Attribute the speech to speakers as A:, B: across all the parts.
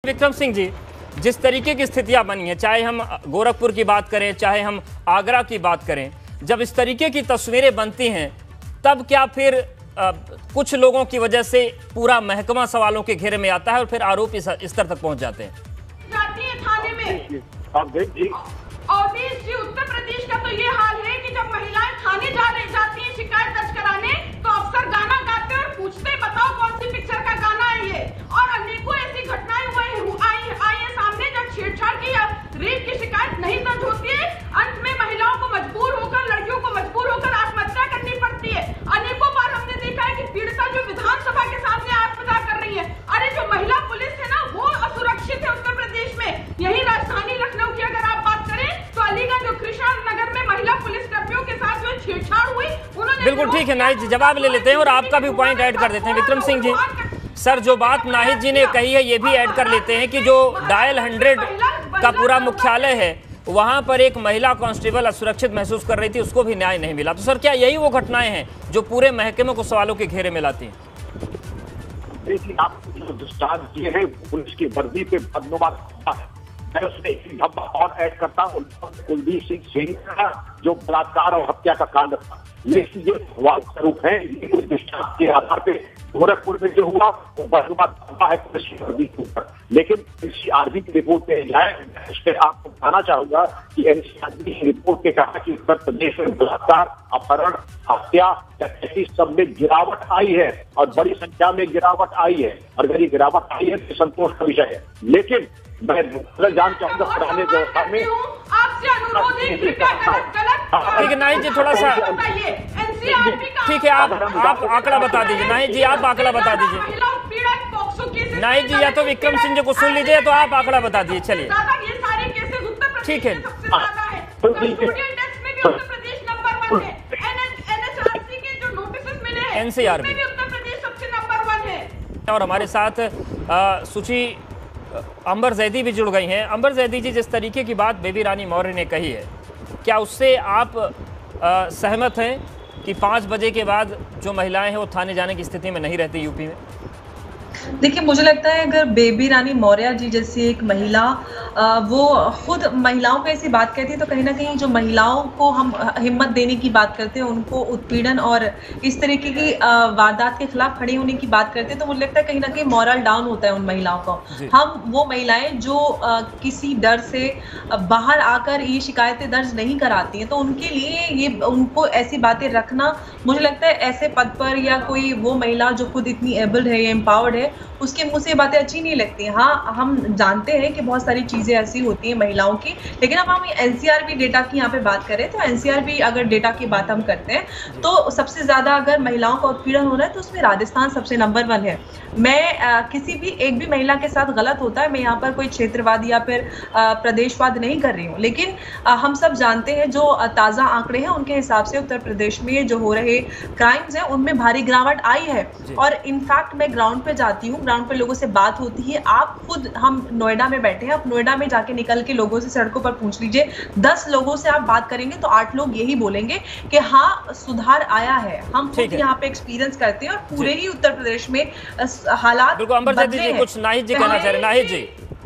A: विक्रम सिंह जी, जिस तरीके की स्थितियां बनी हैं, चाहे हम गोरखपुर की बात करें, चाहे हम आगरा की बात करें, जब इस तरीके की तस्वीरें बनती हैं तब क्या फिर कुछ लोगों की वजह से पूरा महकमा सवालों के घेरे में आता है और फिर आरोप इस स्तर तक पहुंच जाते हैं?
B: जाती है थाने में। अवधेश जी, उत्तर प्रदेश का तो ये हाल है कि जब महिलाएं थाने जाती हैं शिकायत दर्ज कराने, तो अफसर गाना गाते और पूछते बताओ कौन सी पिक्चर का गाना है ये। और अनेकों ऐसी घटनाएं आई है सामने जब छेड़छाड़ की या रेप की शिकायत नहीं दर्ज होती है, अंत में महिलाओं को मजबूर होकर, लड़कियों को मजबूर होकर आत्महत्या करनी पड़ती है। अनेकों बार हमने देखा है कि पीड़िता जो विधानसभा के सामने आत्महत्या कर रही है। अरे जो महिला पुलिस है ना, वो असुरक्षित है उत्तर प्रदेश में। यही राजधानी लखनऊ की अगर आप बात करें तो अलीगंज और कृष्णा नगर में महिला पुलिस कर्मियों के साथ जो छेड़छाड़ हुई, उन्होंने
A: बिल्कुल ठीक है, नाहिद जी जवाब ले लेते हैं और आपका भी पॉइंट ऐड कर देते हैं। विक्रम सिंह जी सर, जो बात नाहिद जी ने कही है ये भी ऐड कर लेते हैं कि जो डायल 100 का पूरा मुख्यालय है वहां पर एक महिला कांस्टेबल असुरक्षित महसूस कर रही थी, उसको भी न्याय नहीं मिला। तो सर क्या यही वो घटनाएं हैं जो पूरे महकमे को सवालों के घेरे में लाती हैं?
C: देखिए, आपको जो दृष्टांत दिए हैं पुलिस की वर्दी पे बदनुमा है, मैं उसमें एक धब्बा और ऐड करता हूँ। कुलदीप सिंह का जो बलात्कार और हत्या का कांड था, लेकिन ये सवाल स्वरूप है, ये कुछ दृष्टांत के आधार पे गोरखपुर में जो हुआ वो बदनुमा धब्बा है पुलिस की वर्दी के ऊपर। लेकिन एनसीआरबी की रिपोर्ट पे जाए, इस पे आपको बताना चाहूंगा कि एनसीआरबी की रिपोर्ट ने कहा कि उत्तर प्रदेश में बलात्कार, अपहरण, हत्या, डकैती सब में गिरावट आई है और बड़ी संख्या में गिरावट आई है। और अगर ये गिरावट आई है तो संतोष का विषय है। लेकिन मैं जान चाहूंगा पुराने व्यवस्था में
B: आपसे अनुरोध है कि
A: ठीक है नाहिद जी, थोड़ा सा ठीक है, आप आंकड़ा बता दीजिए। नाहिद जी आप आंकड़ा बता दीजिए। नाहिद जी या तो विक्रम सिंह जी को सुन लीजिए या तो आप आंकड़ा बता दीजिए। चलिए ठीक है, एनसीआरबी और हमारे साथ सुची अंबर जैदी भी जुड़ गई हैं। अंबर जैदी जी, जिस तरीके की बात बेबी रानी मौर्य ने कही है, क्या उससे आप सहमत हैं कि 5 बजे के बाद जो महिलाएं हैं वो थाने जाने की स्थिति में नहीं रहती यूपी में?
D: देखिए, मुझे लगता है अगर बेबी रानी मौर्य जी जैसी एक महिला वो खुद महिलाओं को ऐसी बात कहती है तो कहीं ना कहीं जो महिलाओं को हम हिम्मत देने की बात करते हैं, उनको उत्पीड़न और इस तरीके की वारदात के खिलाफ खड़े होने की बात करते हैं, तो मुझे लगता है कहीं ना कहीं मॉरल डाउन होता है उन महिलाओं को। हम वो महिलाएं जो किसी डर से बाहर आकर ये शिकायतें दर्ज नहीं कराती हैं, तो उनके लिए ये उनको ऐसी बातें रखना, मुझे लगता है ऐसे पद पर या कोई वो महिला जो खुद इतनी एबल्ड है या एम्पावर्ड है, उसके मुंह से बातें अच्छी नहीं लगती। हाँ, हम जानते हैं कि बहुत सारी चीजें ऐसी होती हैं महिलाओं की, लेकिन अब हम एनसीआरबी डेटा की यहाँ पे बात करें तो एनसीआरबी अगर डेटा की बात हम करते हैं तो सबसे ज्यादा अगर महिलाओं का उत्पीड़न हो रहा है तो उसमें राजस्थान सबसे नंबर 1 है। मैं किसी भी एक भी महिला के साथ गलत होता है, मैं यहाँ पर कोई क्षेत्रवाद या फिर प्रदेशवाद नहीं कर रही हूँ, लेकिन हम सब जानते हैं जो ताजा आंकड़े हैं उनके हिसाब से उत्तर प्रदेश में जो हो रहे क्राइम्स हैं उनमें भारी गिरावट आई है। और इनफैक्ट मैं ग्राउंड पे जाती हूँ, ग्राउंड पे लोगों से बात होती है। आप खुद, हम नोएडा में बैठे हैं, आप नोएडा में जाके निकल के लोगों से सड़कों पर पूछ लीजिए, 10 लोगों से आप बात करेंगे तो 8 लोग यही बोलेंगे कि हाँ सुधार आया है। हम खुद यहाँ पे एक्सपीरियंस करते हैं और पूरे ही उत्तर प्रदेश में हालात बदले हैं।
A: कुछ नाहिद जी कहना चाह रहे। नाहिद जी,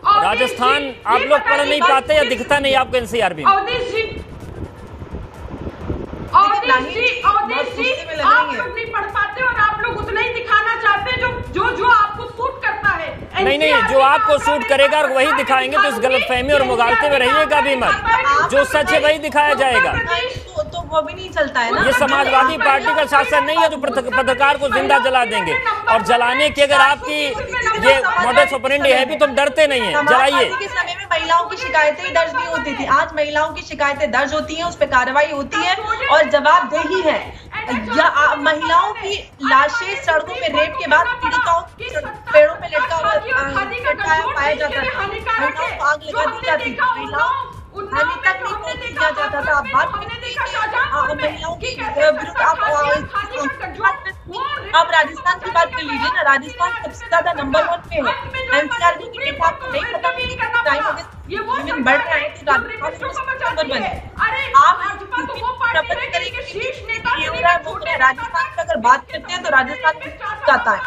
A: राजस्थान आप लोग पढ़ नहीं पाते या दिखता नहीं आपको एनसीआरबी?
B: अवधेश जी आप लोग नहीं पढ़ पाते और आप लोग उतना ही दिखाना चाहते हैं जो आपको सूट करता है।
A: नहीं, जो आपको सूट करेगा और वही दिखाएंगे तो इस गलतफहमी और मुगालते में रहिएगा भी मत। जो सच है वही दिखाया जाएगा।
D: तो वो भी नहीं चलता है ना।
A: ये समाजवादी पार्टी का शासन नहीं है जो पत्रकार को जिंदा जला देंगे। और जलाने की अगर आपकी ये मॉडस ऑपरेंडी है भी, तुम डरते नहीं है, जलाइए।
D: के समय में महिलाओं की शिकायतें दर्ज नहीं होती थी, आज महिलाओं की शिकायतें दर्ज होती हैं, उस पर कार्रवाई होती है और जवाबदेही है। या महिलाओं की लाशें सड़कों पे रेप के बाद पीड़िताओं पेड़ों पे लटकाया पाया जाता था, महिलाओं को आग लगा दी जाती थी, महिलाओं हानि तक नहीं पहुंचने दिया जाता था। आप बात महिलाओं की विरुद्ध आप राजस्थान की बात कर लीजिए ना, राजस्थान सबसे ज्यादा नंबर 1 पे है। एनसीआरबी की डेटा आपको नहीं पता क्राइम बढ़ रहा है तो राजस्थान नंबर 1 है। आप राजस्थान की अगर बात करते हैं तो राजस्थान में जाता है।